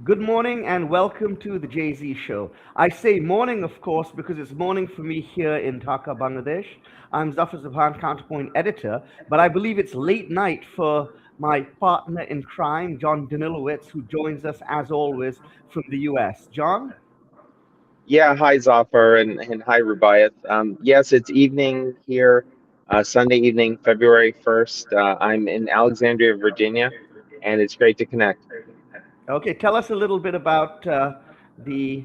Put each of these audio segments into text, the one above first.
Good morning and welcome to the Jay-Z Show. I say morning, of course, because it's morning for me here in Dhaka, Bangladesh. I'm Zafar Zabhan, Counterpoint editor, but I believe it's late night for my partner in crime, John Danilowitz, who joins us as always from the US. John? Yeah, hi Zafar and hi Rubaiyat. Yes, it's evening here, Sunday evening, February 1st. I'm in Alexandria, Virginia, and it's great to connect. Okay, tell us a little bit about the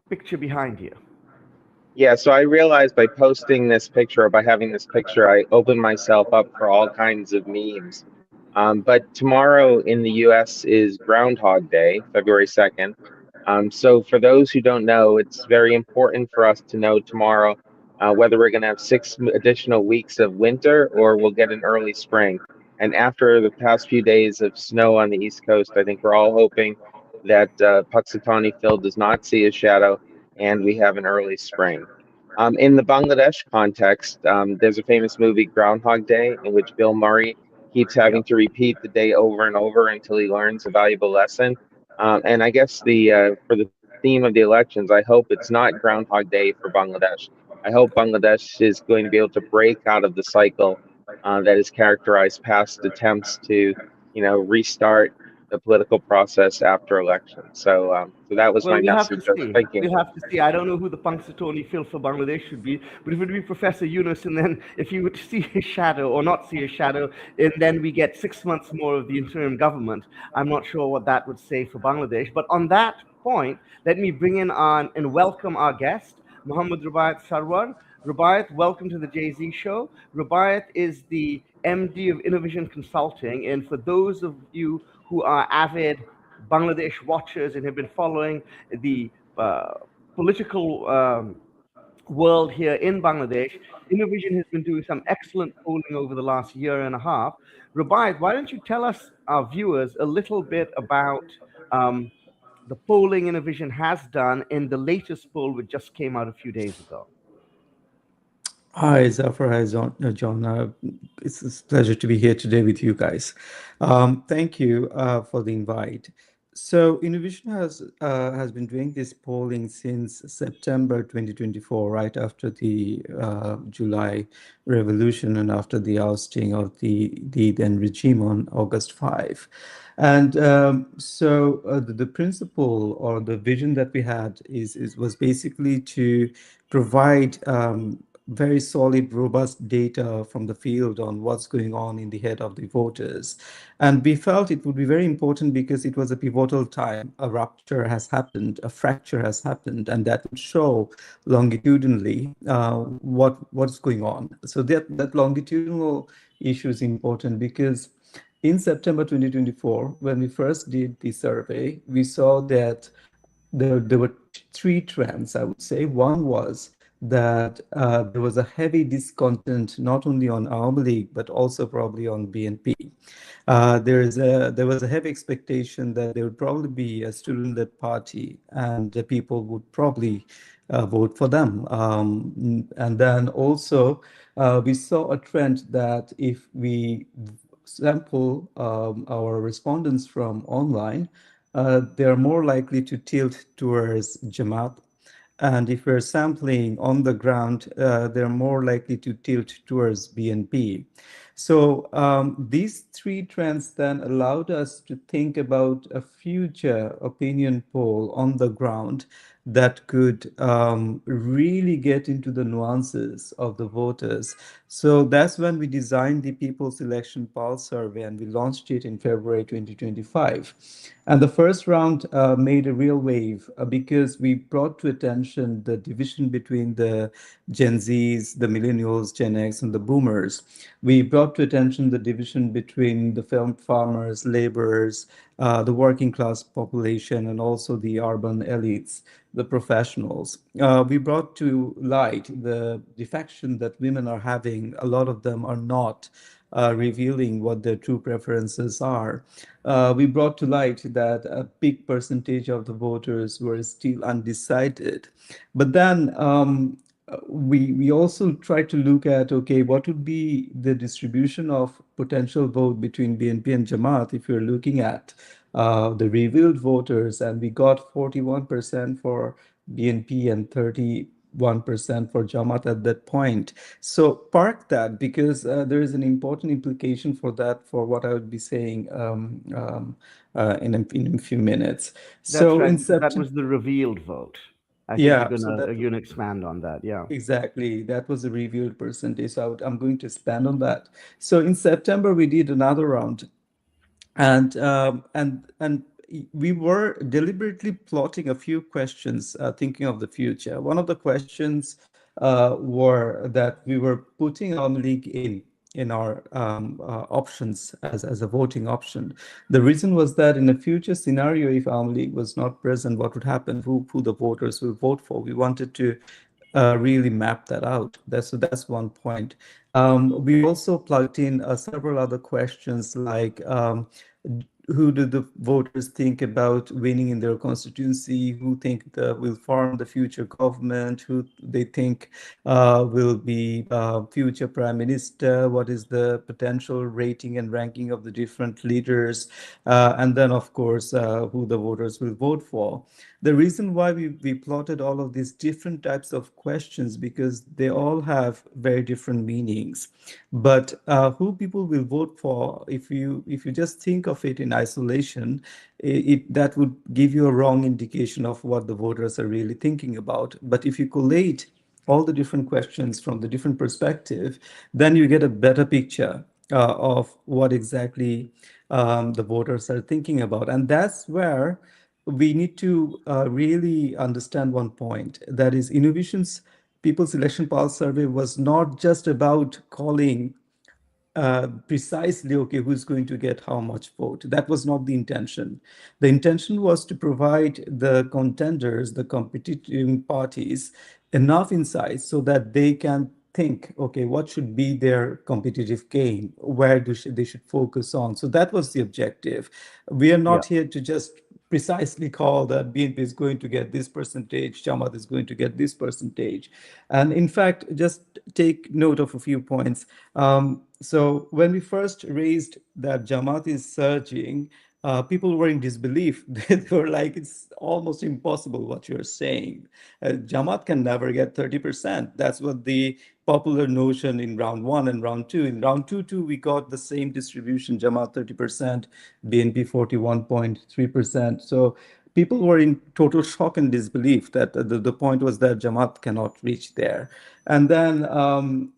picture behind you. Yeah, so I realized by posting this picture or by having this picture, I opened myself up for all kinds of memes. But tomorrow in the US is Groundhog Day, February 2nd. So for those who don't know, it's very important for us to know tomorrow whether we're going to have additional weeks of winter or we'll get an early spring. And after the past few days of snow on the East Coast, I think we're all hoping that Puxatawny Phil does not see his shadow and we have an early spring. In the Bangladesh context, there's a famous movie, Groundhog Day, in which Bill Murray keeps having Yep. to repeat the day over and over until he learns a valuable lesson. And I guess the for the theme of the elections, I hope it's not Groundhog Day for Bangladesh. I hope Bangladesh is going to be able to break out of the cycle that has characterized past attempts to, restart the political process after elections. So that was Well, my we'll have to message. see. Thank you. We'll have to see. I don't know who the Punxsutawney Phil for Bangladesh should be, but if it would be Professor Yunus, and then if you would see his shadow or not see his shadow, and then we get 6 months more of the interim government, I'm not sure what that would say for Bangladesh. But on that point, let me bring in on and welcome our guest, Md Rubaiyath Sarwar. Rubaiyath, welcome to the Jay-Z Show. Rubaiyath is the MD of Innovation Consulting, and for those of you who are avid Bangladesh watchers and have been following the political world here in Bangladesh, Innovision has been doing some excellent polling over the last year and a half. Rubaiyat, why don't you tell us, our viewers, a little bit about um, the polling Innovision has done in the latest poll, which just came out a few days ago? Hi, Zafar. Hi, John. It's a pleasure to be here today with you guys. Thank you for the invite. So, Innovation has been doing this polling since September 2024, right after the July revolution and after the ousting of the then regime on August 5. And the principle or the vision that we had was basically to provide very solid, robust data from the field on what's going on in the head of the voters. And we felt it would be very important because it was a pivotal time. A rupture has happened, a fracture has happened, and that would show longitudinally what's going on. So that longitudinal issue is important because in September 2024, when we first did the survey, we saw that there were three trends, I would say. One was that there was a heavy discontent not only on Awami League but also probably on BNP. There was a heavy expectation that there would probably be a student-led party and the people would probably vote for them. And then also we saw a trend that if we sample our respondents from online, they're more likely to tilt towards Jamaat. And if we're sampling on the ground, they're more likely to tilt towards BNP. So these three trends then allowed us to think about a future opinion poll on the ground that could really get into the nuances of the voters. So that's when we designed the People's Election Pulse Survey and we launched it in February 2025. And the first round made a real wave because we brought to attention the division between the Gen Zs, the millennials, Gen X, and the boomers. We brought to attention the division between the farmers, laborers, the working class population, and also the urban elites, the professionals. We brought to light the defection that women are having. A lot of them are not revealing what their true preferences are. We brought to light that a big percentage of the voters were still undecided. But then we also tried to look at, okay, what would be the distribution of potential vote between BNP and Jamaat if you're looking at the revealed voters, and we got 41% for BNP and 31% for Jamaat at that point. So park that, because there is an important implication for that, for what I would be saying in a few minutes. That's So right, in because that September, was the revealed vote. I think yeah, so that you're gonna expand on that. Yeah. exactly, that was the revealed percentage. So I'm going to expand on that. So in September, we did another round, and we were deliberately plotting a few questions, thinking of the future. One of the questions were that we were putting Army League in our options as a voting option. The reason was that in a future scenario, if Army League was not present, what would happen? Who the voters will vote for? We wanted to really map that out. That's one point. We also plugged in several other questions like who do the voters think about winning in their constituency? Who think will form the future government? Who they think will be future prime minister? What is the potential rating and ranking of the different leaders? And then, of course, who the voters will vote for. The reason why we plotted all of these different types of questions, because they all have very different meanings. But who people will vote for, if you just think of it in isolation, that would give you a wrong indication of what the voters are really thinking about. But if you collate all the different questions from the different perspective, then you get a better picture of what exactly the voters are thinking about. And that's where we need to really understand one point. That is, Innovation's People's Election Pulse Survey was not just about calling precisely, okay, who's going to get how much vote. That was not the intention. The intention was to provide the contenders, the competing parties, enough insights so that they can think, okay, what should be their competitive game? Where they should focus on? So that was the objective. We are Yeah. not here to just precisely call that BNP is going to get this percentage, Jamaat is going to get this percentage. And in fact, just take note of a few points. So when we first raised that Jamaat is surging, people were in disbelief. They were like, it's almost impossible what you're saying. Jamaat can never get 30%. That's what the popular notion in round one and round two. In round two, too, we got the same distribution, Jamaat 30%, BNP 41.3%. So people were in total shock and disbelief that the point was that Jamaat cannot reach there. And then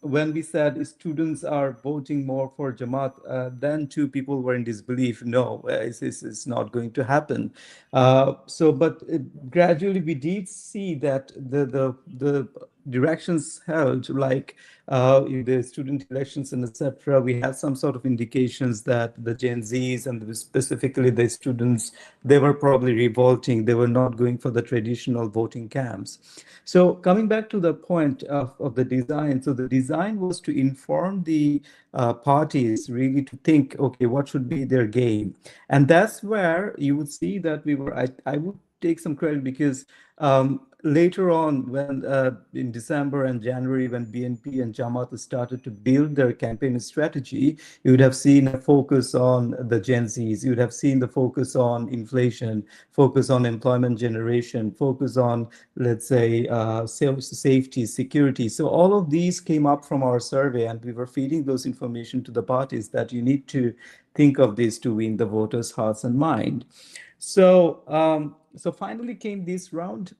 when we said students are voting more for Jamaat, then too people were in disbelief. No, it's not going to happen. But gradually we did see that the directions held, like in the student elections and etc. We had some sort of indications that the Gen Zs and specifically the students, they were probably revolting. They were not going for the traditional voting camps. So coming back to the point of the design, so the design was to inform the parties really to think, okay, what should be their game? And that's where you would see that I would take some credit, because later on, when in December and January, when BNP and Jamaat started to build their campaign strategy, you would have seen a focus on the Gen Zs. You would have seen the focus on inflation, focus on employment generation, focus on, let's say, safety, security. So all of these came up from our survey, and we were feeding those information to the parties that you need to think of this to win the voters' hearts and mind. So finally came this round,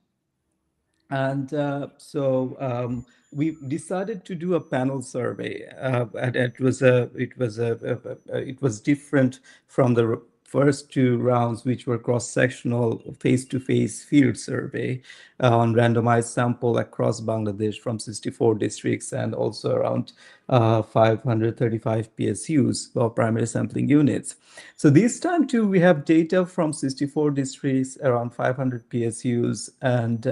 and we decided to do a panel survey, and it was different from the first two rounds, which were cross-sectional, face-to-face field survey on randomized sample across Bangladesh from 64 districts and also around 535 PSUs, or primary sampling units. So this time too, we have data from 64 districts, around 500 PSUs, and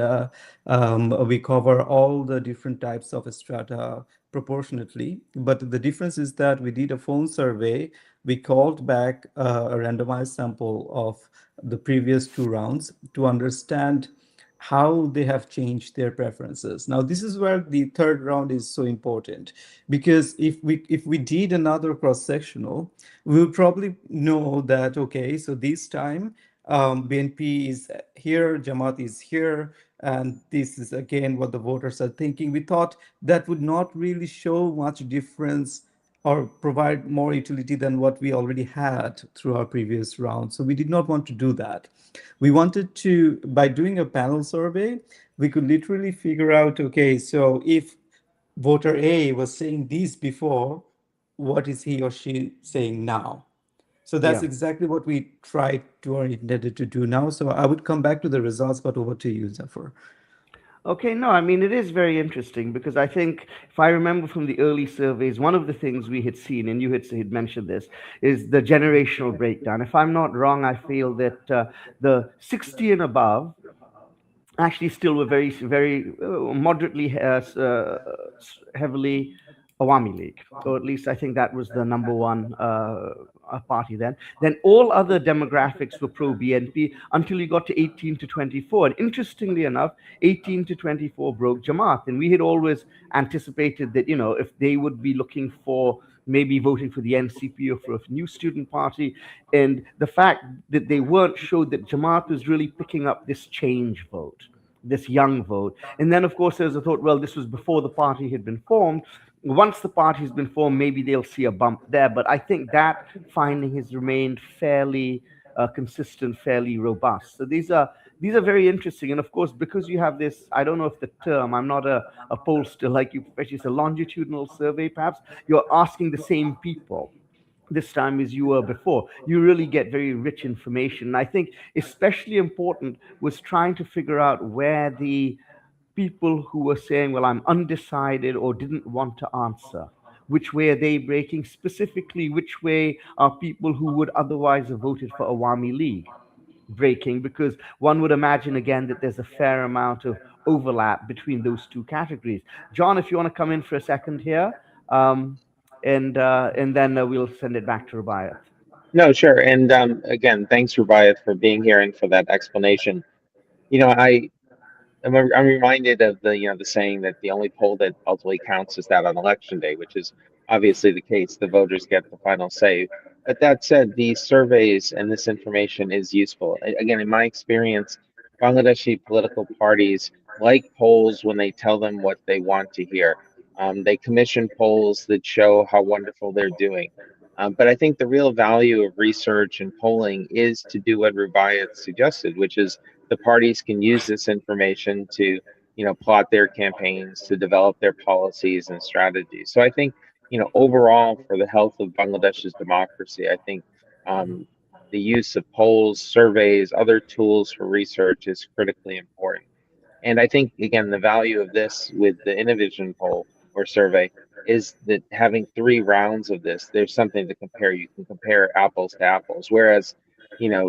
we cover all the different types of strata proportionately. But the difference is that we did a phone survey. We called back a randomized sample of the previous two rounds to understand how they have changed their preferences. Now, this is where the third round is so important, because if we did another cross-sectional, we will probably know that, okay, so this time BNP is here, Jamaat is here, and this is again what the voters are thinking. We thought that would not really show much difference or provide more utility than what we already had through our previous round. So we did not want to do that. We wanted to, by doing a panel survey, we could literally figure out, okay, so if voter A was saying this before, what is he or she saying now? So that's Yeah. exactly what we tried to or intended to do now. So I would come back to the results, but over to you, Zafar. Okay, no, I mean, it is very interesting because I think if I remember from the early surveys, one of the things we had seen, and you had mentioned this, is the generational breakdown. If I'm not wrong, I feel that the 60 and above actually still were very moderately heavily Awami League, or at least I think that was the number one party then. Then all other demographics were pro BNP until you got to 18 to 24. And interestingly enough, 18 to 24 broke Jamaat. And we had always anticipated that, if they would be looking for maybe voting for the NCP or for a new student party. And the fact that they weren't showed that Jamaat was really picking up this change vote, this young vote. And then, of course, there's a thought, well, this was before the party had been formed. Once the party's been formed, maybe they'll see a bump there. But I think that finding has remained fairly consistent, fairly robust. So these are very interesting. And of course, because you have this, I don't know if the term, I'm not a pollster like you, especially it's a longitudinal survey, perhaps, you're asking the same people this time as you were before. You really get very rich information. And I think especially important was trying to figure out where the people who were saying, well, I'm undecided or didn't want to answer, which way are they breaking? Specifically, which way are people who would otherwise have voted for Awami League breaking? Because one would imagine again that there's a fair amount of overlap between those two categories. John, if you want to come in for a second here, and then we'll send it back to Rubaiyat. No, sure. And again, thanks, Rubaiyath, for being here and for that explanation. You know, I'm reminded of the saying that the only poll that ultimately counts is that on election day, which is obviously the case. The voters get the final say. But that said, these surveys and this information is useful. Again, in my experience, Bangladeshi political parties like polls when they tell them what they want to hear. They commission polls that show how wonderful they're doing. But I think the real value of research and polling is to do what Rubaiyat suggested, which is the parties can use this information to plot their campaigns, to develop their policies and strategies. So I think overall, for the health of Bangladesh's democracy, I think the use of polls, surveys, other tools for research is critically important. And I think, again, the value of this with the Innovision poll or survey is that having 3 rounds of this, there's something to compare. You can compare apples to apples. Whereas,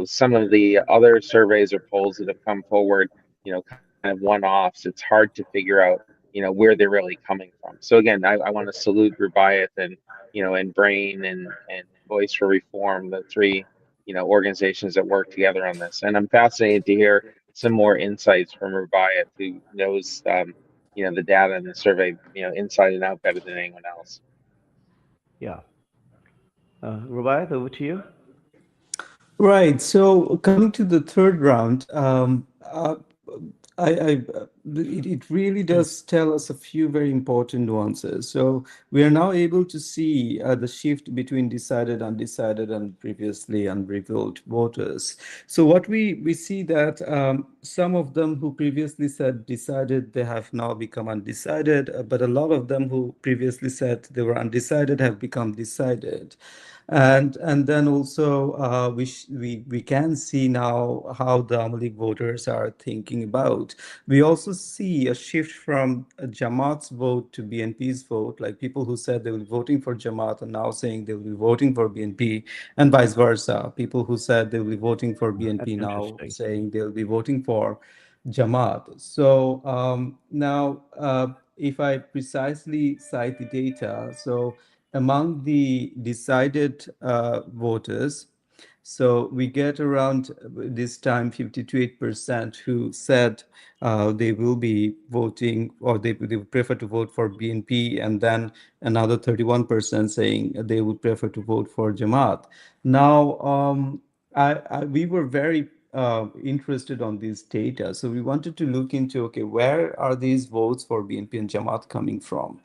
some of the other surveys or polls that have come forward, kind of one-offs, it's hard to figure out, where they're really coming from. So again, I want to salute Rubaiyat and Brain and Voice for Reform, the 3, organizations that work together on this. And I'm fascinated to hear some more insights from Rubaiyat, who knows, the data and the survey, inside and out better than anyone else. Yeah. Rubaiyat, over to you. Right. So coming to the third round, it really does tell us a few very important nuances. So we are now able to see the shift between decided, undecided, and previously unrevealed voters. So what we see that some of them who previously said decided, they have now become undecided, but a lot of them who previously said they were undecided have become decided. And then also we can see now how the Amalik voters are thinking about. We also see a shift from Jamaat's vote to BNP's vote, like people who said they will be voting for Jamaat are now saying they will be voting for BNP, and vice versa. People who said they will be voting for That's BNP now interesting. saying they'll be voting for Jamaat. So now, if I precisely cite the data, so among the decided voters, So we get around this time 52% who said they will be voting, or they would prefer to vote for BNP, and then another 31% saying they would prefer to vote for Jamaat. Now, we were very interested on this data. So we wanted to look into, okay, where are these votes for BNP and Jamaat coming from?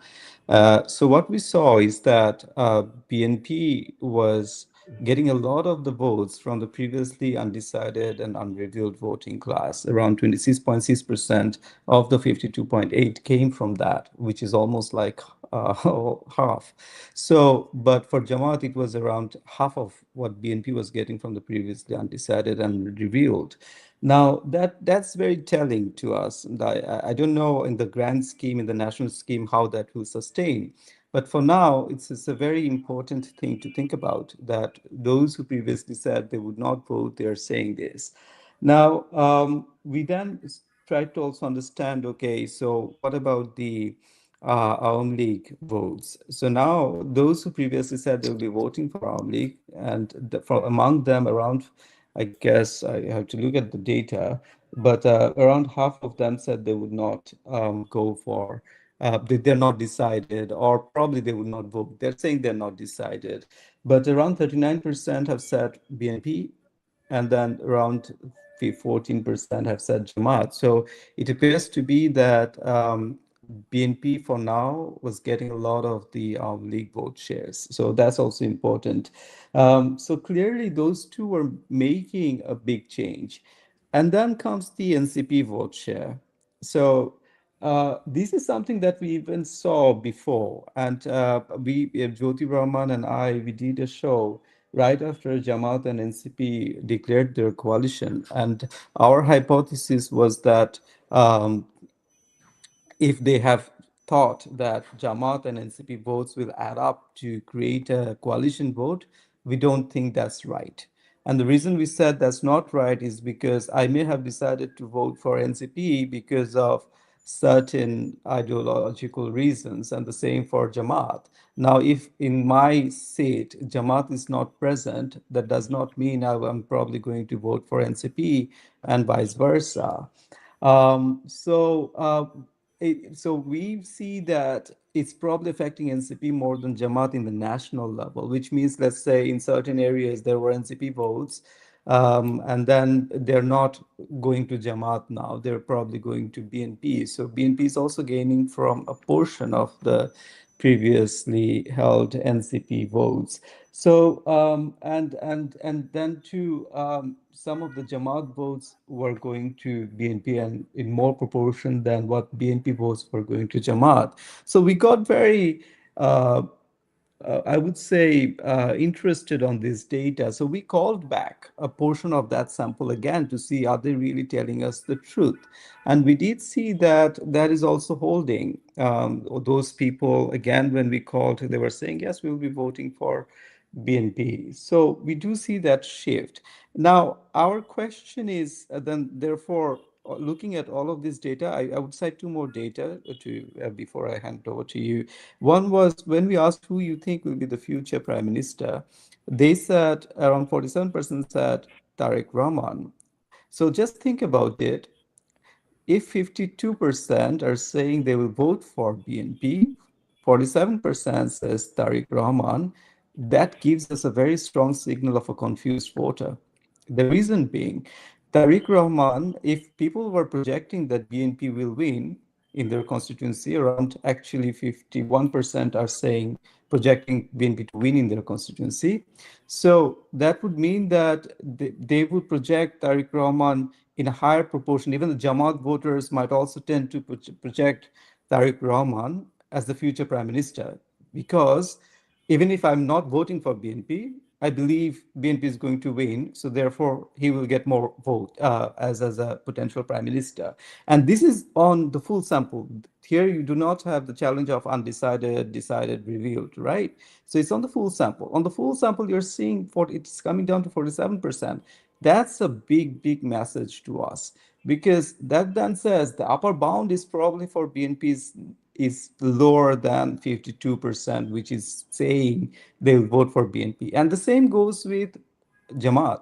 So what we saw is that BNP was getting a lot of the votes from the previously undecided and unrevealed voting class. Around 26.6% of the 52.8 came from that, which is almost like half. So, but for Jamaat, it was around half of what BNP was getting from the previously undecided and revealed. Now, that's very telling to us. I don't know in the grand scheme, in the national scheme, how that will sustain. But for now, it's a very important thing to think about, that those who previously said they would not vote, they are saying this. Now, we then tried to also understand, okay, so what about the Awam League votes? So now those who previously said they will be voting for Awam League, and among them around, I guess I have to look at the data, but around half of them said they would not go for, they're not decided, or probably they would not vote. They're saying they're not decided. But around 39% have said BNP, and then around 14% have said Jamaat. So it appears to be that BNP for now was getting a lot of the league vote shares. So that's also important. So clearly those two were making a big change. And then comes the NCP vote share. So this is something that we even saw before. And Jyoti Rahman and we did a show right after Jamaat and NCP declared their coalition. And our hypothesis was that if they have thought that Jamaat and NCP votes will add up to create a coalition vote, we don't think that's right. And the reason we said that's not right is because I may have decided to vote for NCP because of certain ideological reasons, and the same for Jamaat. Now, if in my seat Jamaat is not present, that does not mean I'm probably going to vote for NCP, and vice versa. So we see that it's probably affecting NCP more than Jamaat in the national level, which means, let's say, in certain areas there were NCP votes, and then they're not going to Jamaat now. They're probably going to BNP. So BNP is also gaining from a portion of the previously held NCP votes. So and then too, some of the Jamaat votes were going to BNP, and in more proportion than what BNP votes were going to Jamaat. So we got very I would say, interested on this data. So we called back a portion of that sample again to see, are they really telling us the truth? And we did see that that is also holding. Those people, again, when we called, they were saying, yes, we'll be voting for BNP. So we do see that shift. Now, our question is then, therefore, looking at all of this data, I would cite two more data before I hand it over to you. One was when we asked who you think will be the future prime minister, they said around 47% said Tariq Rahman. So just think about it. If 52% are saying they will vote for BNP, 47% says Tariq Rahman, that gives us a very strong signal of a confused voter. The reason being, Tariq Rahman, if people were projecting that BNP will win in their constituency, around actually 51% are saying, projecting BNP to win in their constituency. So that would mean that they would project Tariq Rahman in a higher proportion. Even the Jamaat voters might also tend to project Tariq Rahman as the future prime minister, because even if I'm not voting for BNP, I believe BNP is going to win, so therefore he will get more vote as a potential prime minister. And this is on the full sample. Here you do not have the challenge of undecided, decided, revealed, right? So it's on the full sample. On the full sample, you're seeing it's coming down to 47%. That's a big message to us, because that then says the upper bound is probably for BNP's is lower than 52%, which is saying they will vote for BNP. And the same goes with Jamaat.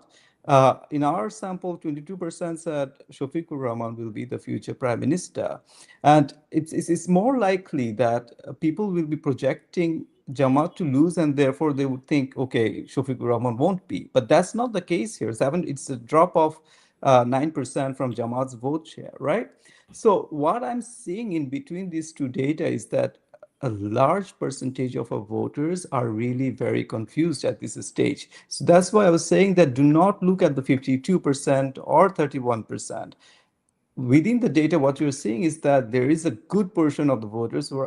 In our sample, 22% said Shafiqur Rahman will be the future prime minister. And it's more likely that people will be projecting Jamaat to lose, and therefore they would think, okay, Shafiqur Rahman won't be. But that's not the case here. It's a drop of 9% from Jamaat's vote share, right? So what I'm seeing in between these two data is that a large percentage of our voters are really very confused at this stage. So that's why I was saying that do not look at the 52% or 31%. Within the data, what you're seeing is that there is a good portion of the voters who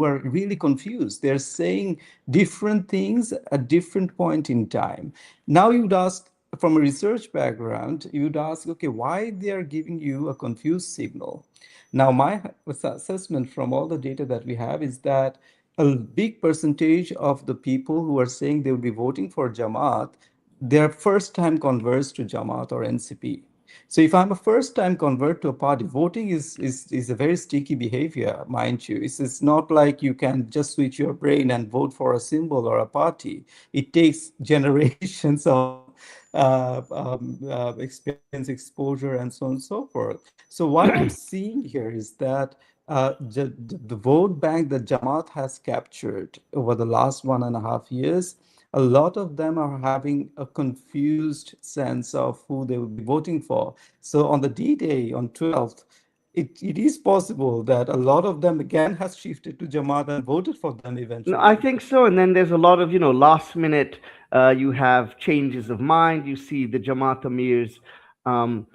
are really confused. They're saying different things at different point in time. Now you'd ask, from a research background, you'd ask, okay, why they are giving you a confused signal? Now, my assessment from all the data that we have is that a big percentage of the people who are saying they will be voting for Jamaat, they're first-time converts to Jamaat or NCP. So if I'm a first-time convert to a party, voting is a very sticky behavior, mind you. It's not like you can just switch your brain and vote for a symbol or a party. It takes generations of experience, exposure, and so on and so forth. So what I'm seeing here is that the vote bank that Jamaat has captured over the last 1.5 years, a lot of them are having a confused sense of who they will be voting for. So on the D-Day, on 12th, it is possible that a lot of them again has shifted to Jamaat and voted for them No, I eventually. think so. And then there's a lot of, last minute, you have changes of mind. You see the Jamaat Amir's um,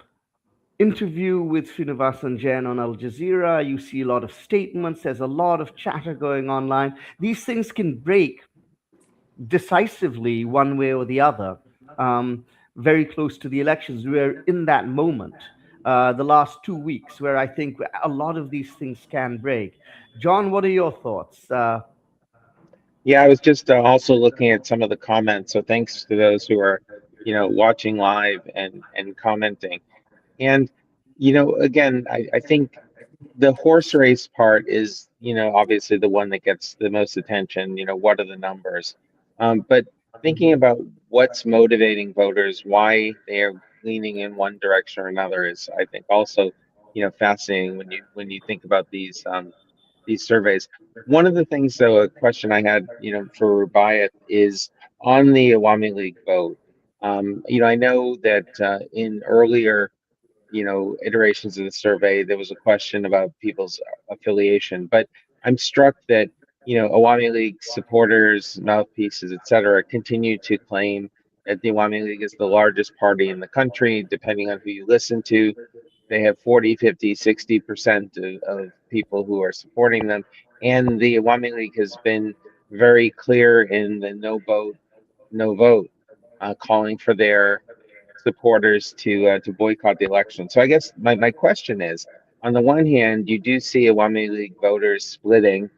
interview with Srinivasan Jain on Al Jazeera. You see a lot of statements. There's a lot of chatter going online. These things can break decisively one way or the other, very close to the elections. We're in that moment, the last 2 weeks, where I think a lot of these things can break. John, what are your thoughts? Yeah, I was just also looking at some of the comments. So thanks to those who are, watching live and commenting. And, again, I think the horse race part is, obviously the one that gets the most attention. What are the numbers? But thinking about what's motivating voters, why they are leaning in one direction or another is, I think, also, fascinating when you think about these surveys. One of the things, though, a question I had, for Rubaiyat is on the Awami League vote. I know that in earlier iterations of the survey, there was a question about people's affiliation. But I'm struck that, Awami League supporters, mouthpieces, et cetera, continue to claim that the Awami League is the largest party in the country, depending on who you listen to. They have 40, 50, 60% of people who are supporting them. And the Awami League has been very clear in the no vote, calling for their supporters to boycott the election. So I guess my question is, on the one hand, you do see Awami League voters splitting,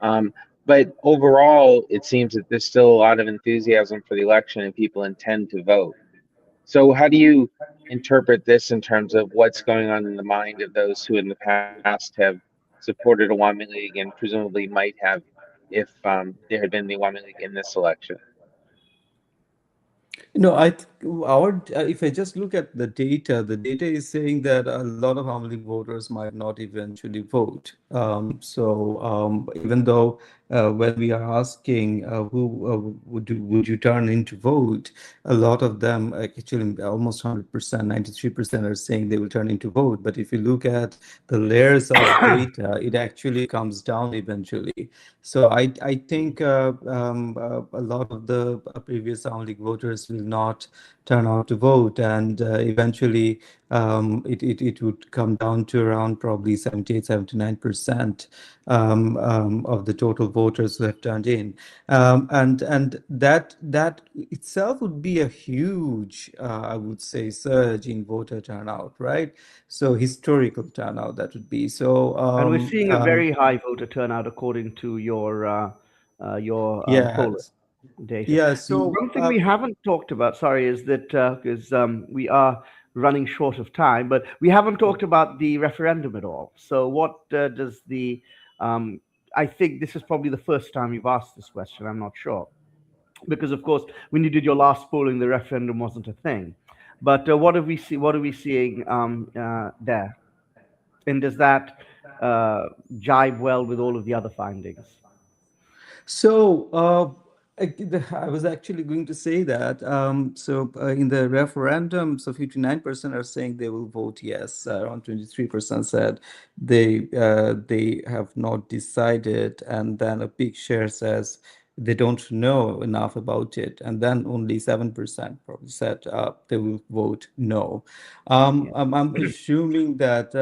um, but overall, it seems that there's still a lot of enthusiasm for the election and people intend to vote. So how do you interpret this in terms of what's going on in the mind of those who in the past have supported Awami League and presumably might have if there had been the Awami League in this election? No, if I just look at the data is saying that a lot of Amu League voters might not eventually vote. Even though when we are asking who would you turn in to vote, a lot of them, actually almost 100%, 93% are saying they will turn in to vote. But if you look at the layers of data, it actually comes down eventually. So I think a lot of the previous Amu League voters will not turn out to vote, and eventually it would come down to around probably 78, 79% of the total voters who have turned in, and that itself would be a huge, I would say, surge in voter turnout, right? So historical turnout that would be. So And we're seeing a very high voter turnout according to your poll yes, data. yeah. One thing we haven't talked about, sorry, is that because we are running short of time, but we haven't talked about the referendum at all. So what does the I think this is probably the first time you've asked this question. I'm not sure. because of course when you did your last polling, the referendum wasn't a thing. But what do we see? What are we seeing there? And does that jibe well with all of the other findings? So I was actually going to say that. In the referendum, so 59% are saying they will vote yes. Around 23% said they have not decided, and then a big share says they don't know enough about it, and then only 7% probably said they will vote no. I'm assuming that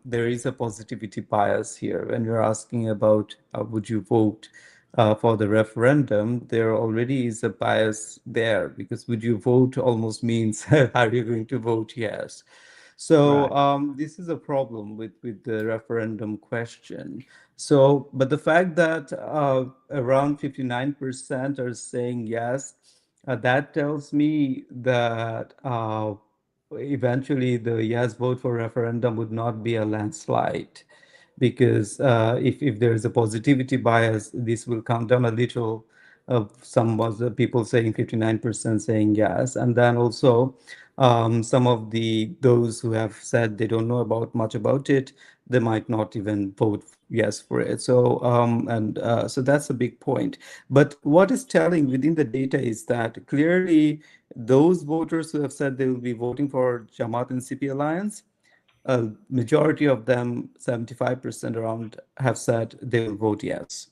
there is a positivity bias here when you're asking about would you vote for the referendum. There already is a bias there, because would you vote almost means are you going to vote yes? So Right. this is a problem with the referendum question. So, but the fact that around 59% are saying yes, that tells me that eventually the yes vote for referendum would not be a landslide, because if there is a positivity bias, this will come down a little. Some of the people saying 59% saying yes, and then also some of those who have said they don't know about much about it, they might not even vote yes for it. So so that's a big point. But what is telling within the data is that clearly those voters who have said they will be voting for Jamaat and CP alliance, a majority of them, 75% around, have said they will vote yes.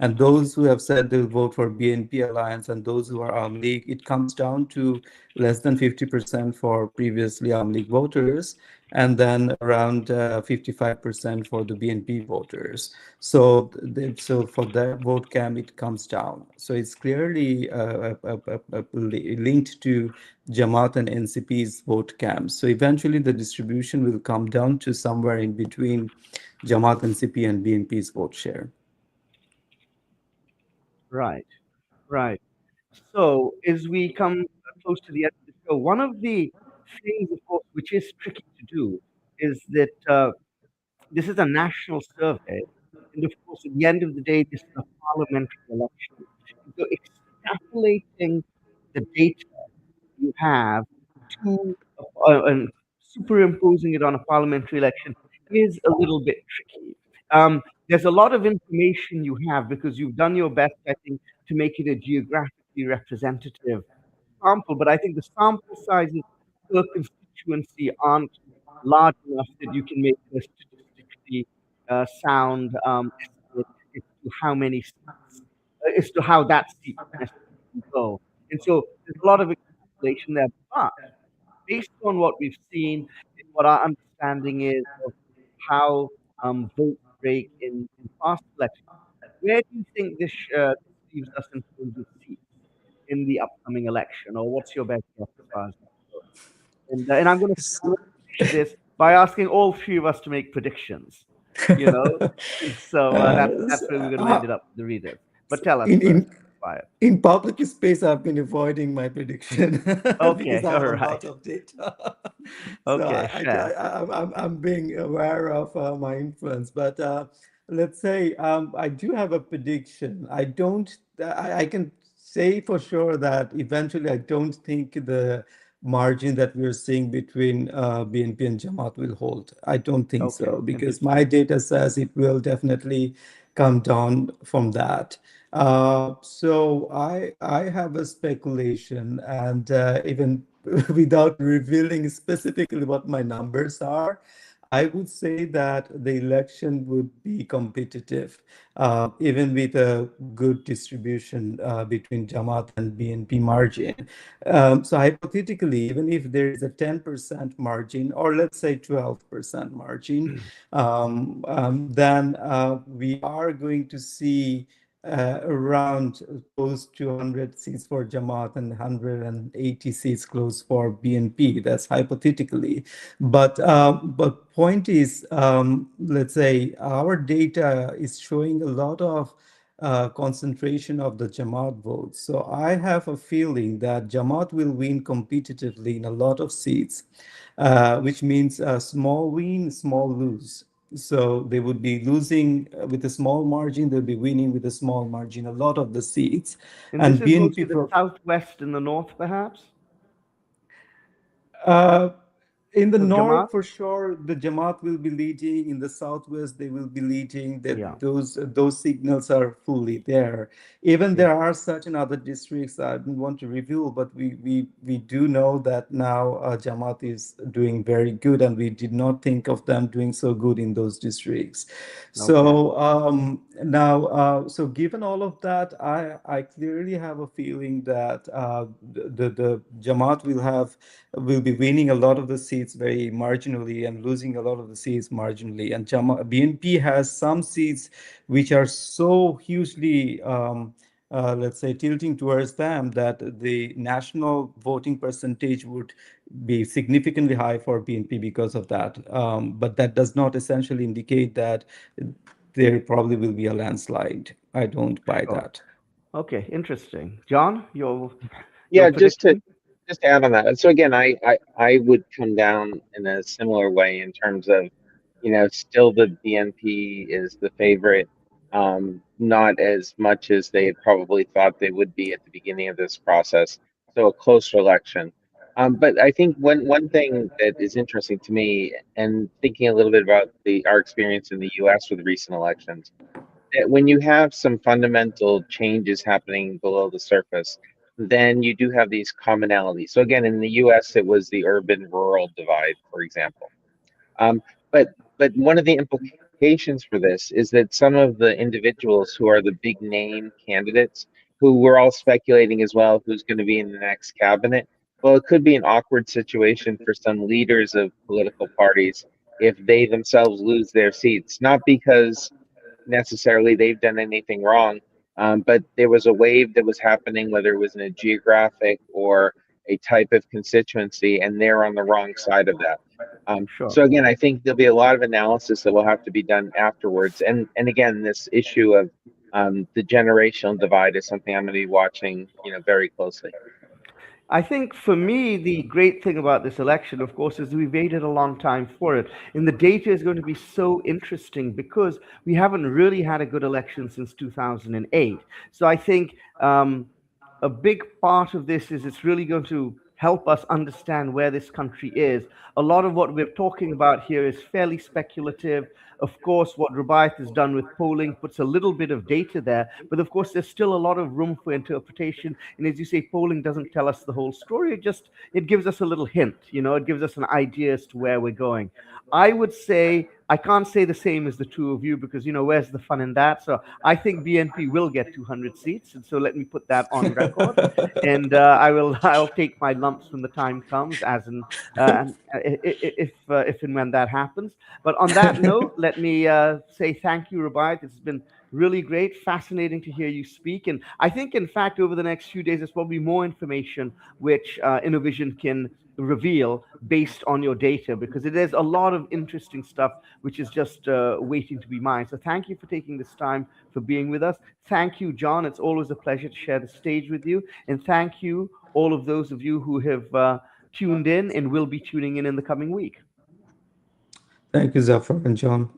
And those who have said they'll vote for BNP alliance and those who are Arm League, it comes down to less than 50% for previously Arm League voters, and then around 55% for the BNP voters. So, so for that vote cam, it comes down. So it's clearly linked to Jamaat and NCP's vote cams. So eventually the distribution will come down to somewhere in between Jamaat, NCP, and BNP's vote share. Right. Right. So, as we come close to the end of the show, one of the things, of course, which is tricky to do, is that this is a national survey, and of course, at the end of the day, this is a parliamentary election. And so, extrapolating the data you have to and superimposing it on a parliamentary election is a little bit tricky. There's a lot of information you have because you've done your best, I think, to make it a geographically representative sample, but I think the sample sizes per constituency aren't large enough that you can make a statistically sound estimate as to how many seats, as to how that seat would necessarily go. And so there's a lot of extrapolation there. But based on what we've seen, and what our understanding is of how votes break in past elections, where do you think this leaves us in terms of seats in the upcoming election, or what's your best guess as far as that goes? And I'm going to finish this by asking all three of us to make predictions. You know, and so that's where we're going to end it up with the readers. But tell us in, first, in Wyatt. in public space, I've been avoiding my prediction because Okay, I all have a right. lot of data. So Okay, fair. I'm being aware of my influence. But let's say I do have a prediction. I don't. I can say for sure that eventually I don't think the margin that we're seeing between BNP and Jamaat will hold. I don't think Okay, so, because interesting. my data says it will definitely come down from that. So I have a speculation, and even without revealing specifically what my numbers are, I would say that the election would be competitive, even with a good distribution between Jamaat and BNP margin. So hypothetically, even if there is a 10% margin, or let's say 12% margin, then we are going to see around close to 100 seats for Jamaat and 180 seats close for BNP. That's hypothetically. But point is, let's say our data is showing a lot of concentration of the Jamaat votes. So I have a feeling that Jamaat will win competitively in a lot of seats, which means small win, small lose. So they would be losing with a small margin, they'll be winning with a small margin, a lot of the seats. And this And is mostly BNP the southwest and the north, perhaps, uh, in the of Jamaat. north, for sure, the Jamaat will be leading. In the southwest, they will be leading. Yeah, That those signals are fully there. Even yeah. there are certain other districts I don't want to reveal, but we do know that now Jamaat is doing very good, and we did not think of them doing so good in those districts. Okay. So now, so given all of that, I clearly have a feeling that the Jamaat will be winning a lot of the seats very marginally and losing a lot of the seats marginally. And BNP has some seats which are so hugely, let's say, tilting towards them that the national voting percentage would be significantly high for BNP because of that. But that does not essentially indicate that there probably will be a landslide. I don't buy Sure. that. Okay, interesting. John, your Yeah, prediction? just to add on that. So again, I would come down in a similar way in terms of, still the BNP is the favorite, not as much as they had probably thought they would be at the beginning of this process. So a closer election. But I think one thing that is interesting to me, and thinking a little bit about our experience in the U.S. with recent elections, that when you have some fundamental changes happening below the surface, then you do have these commonalities. So again, in the US, it was the urban-rural divide, for example. Um, but but one of the implications for this is that some of the individuals who are the big name candidates, who we're all speculating as well, who's going to be in the next cabinet, well, it could be an awkward situation for some leaders of political parties if they themselves lose their seats, not because necessarily they've done anything wrong. But there was a wave that was happening, whether it was in a geographic or a type of constituency, and they're on the wrong side of that. Sure. So again, I think there'll be a lot of analysis that will have to be done afterwards. And again, this issue of the generational divide is something I'm going to be watching, very closely. I think for me, the great thing about this election, of course, is we waited a long time for it. And the data is going to be so interesting because we haven't really had a good election since 2008. So I think a big part of this is it's really going to help us understand where this country is. A lot of what we're talking about here is fairly speculative. Of course, what Rubaiyath has done with polling puts a little bit of data there, but of course, there's still a lot of room for interpretation. And as you say, polling doesn't tell us the whole story. It gives us a little hint. It gives us an idea as to where we're going. I would say I can't say the same as the two of you because where's the fun in that? So I think BNP will get 200 seats, and so let me put that on record. And I'll take my lumps when the time comes, as in if and when that happens. But on that note, let me say thank you, Rubaiyath. It's been really great, fascinating to hear you speak. And I think, in fact, over the next few days, there's probably more information which Innovision can reveal based on your data, because there's a lot of interesting stuff which is just waiting to be mined. So thank you for taking this time, for being with us. Thank you, John. It's always a pleasure to share the stage with you. And thank you, all of those of you who have tuned in and will be tuning in the coming week. Thank you, Zafar and John.